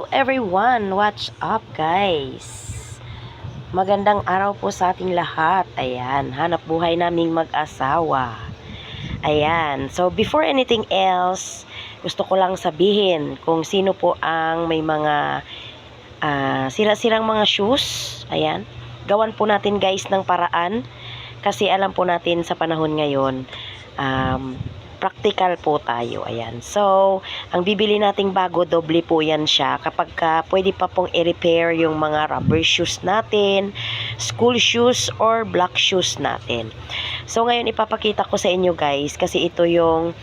Hello everyone! What's up guys? Magandang araw po sa ating lahat. Ayan, hanap buhay naming mag-asawa. Ayan, so before anything else, gusto ko lang sabihin kung sino po ang may mga sira-sirang mga shoes. Ayan, gawan po natin guys ng paraan. Kasi alam po natin sa panahon ngayon, practical po tayo. Ayan. So, ang bibili nating bago, doble po yan siya. Kapag pwede pa pong i-repair yung mga rubber shoes natin, school shoes, or black shoes natin. So, ngayon ipapakita ko sa inyo guys, kasi ito yung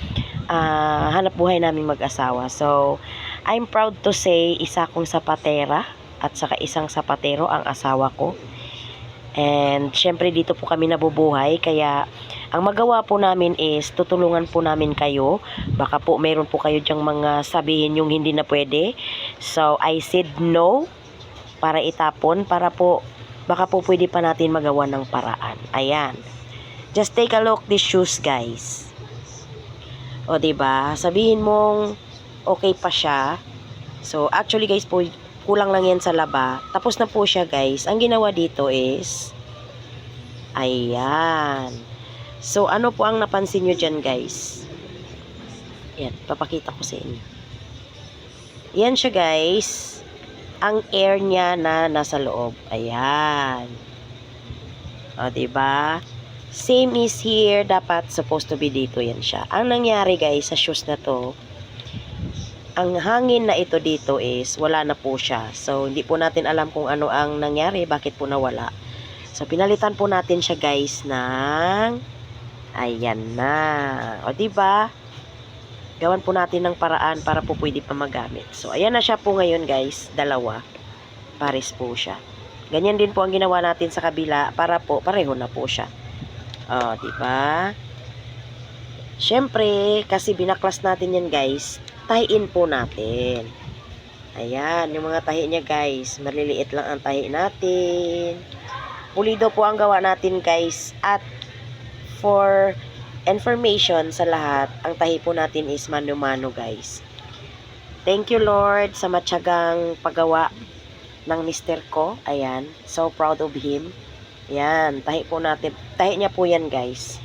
hanap buhay naming mag-asawa. So, I'm proud to say, isa kong sapatera at saka isang sapatero ang asawa ko. And syempre dito po kami nabubuhay, kaya ang magawa po namin is tutulungan po namin kayo. Baka po mayroon po kayo dyang mga sabihin yung hindi na pwede. So I said no para itapon, para po baka po pwede pa natin magawa ng paraan. Ayan. Just take a look these shoes guys. O diba? Sabihin mong okay pa siya. So actually guys po, kulang lang yan sa laba. Tapos na po siya guys. Ang ginawa dito is, ayan. So ano po ang napansin nyo dyan guys? Yan, papakita ko sa inyo. Yan siya guys. Ang air niya na nasa loob. Ayan. O diba? Same is here. Dapat supposed to be dito yan siya. Ang nangyari guys sa shoes na to, ang hangin na ito dito is wala na po siya. So hindi po natin alam kung ano ang nangyari, bakit po nawala. So pinalitan po natin siya guys ng ayan na. O diba? Gawan po natin ng paraan para po pwede pa magamit. So ayan na siya po ngayon guys, dalawa. Pares po siya. Ganyan din po ang ginawa natin sa kabila para po pareho na po siya. O diba? Syempre, kasi binaklas natin yan guys, tahiin po natin. Ayan, yung mga tahi niya guys, maliliit lang ang tahi natin. Pulido po ang gawa natin guys. At for information sa lahat, ang tahi po natin is mano-mano guys. Thank you Lord sa matyagang paggawa ng mister ko. Ayan, so proud of him. Ayan, tahi po natin. Tahi niya po yan guys.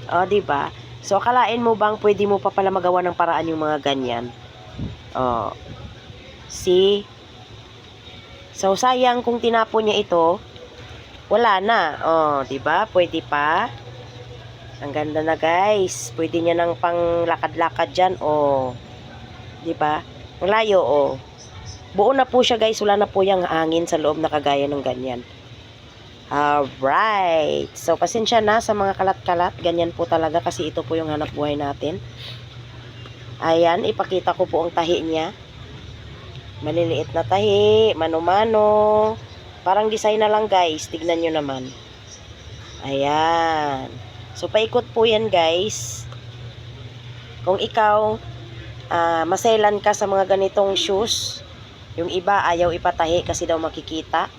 O, diba? So, akalain mo bang pwede mo pa pala magawa ng paraan yung mga ganyan? O. See? So, sayang kung tinapon niya ito, wala na. O, diba? Pwede pa. Ang ganda na, guys. Pwede niya ng panglakad-lakad dyan. O. Diba? Ang layo, o. Buo na po siya, guys. Wala na po yung hangin sa loob na kagaya ng ganyan. Alright. So, pasensya na sa mga kalat-kalat. Ganyan po talaga kasi ito po yung hanap buhay natin. Ayan, ipakita ko po ang tahi niya. Maliliit na tahi. Mano-mano. Parang design na lang guys. Tignan nyo naman. Ayan. So, paikot po yan guys. Kung ikaw, maselan ka sa mga ganitong shoes, yung iba ayaw ipatahi kasi daw makikita.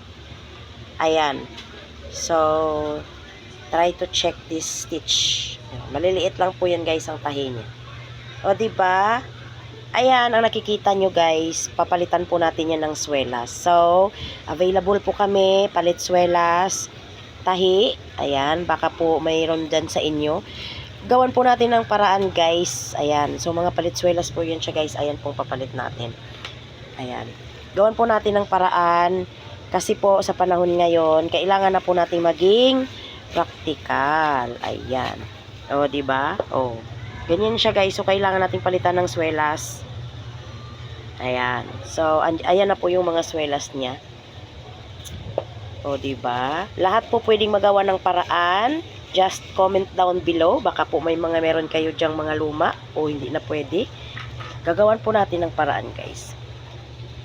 Ayan. So, try to check this stitch. Maliliit lang po yan guys ang tahi niya. O diba? Ayan ang nakikita nyo guys. Papalitan po natin yan ng swelas. So, available po kami. Palit swelas. Tahi. Ayan. Baka po mayroon dyan sa inyo. Gawan po natin ng paraan guys. Ayan. So, mga palit swelas po yun siya guys. Ayan pong papalit natin. Ayan. Gawan po natin ng paraan. Kasi po sa panahon ngayon, kailangan na po natin maging practical. Ayan. O, diba? O. Ganyan siya guys. So, kailangan natin palitan ng swelas. Ayan. So, ayan na po yung mga swelas niya. O, diba? Lahat po pwedeng magawa ng paraan. Just comment down below. Baka po may mga meron kayo dyang mga luma o hindi na pwede. Gagawan po natin ng paraan guys.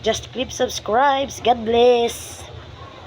Just click subscribe. God bless.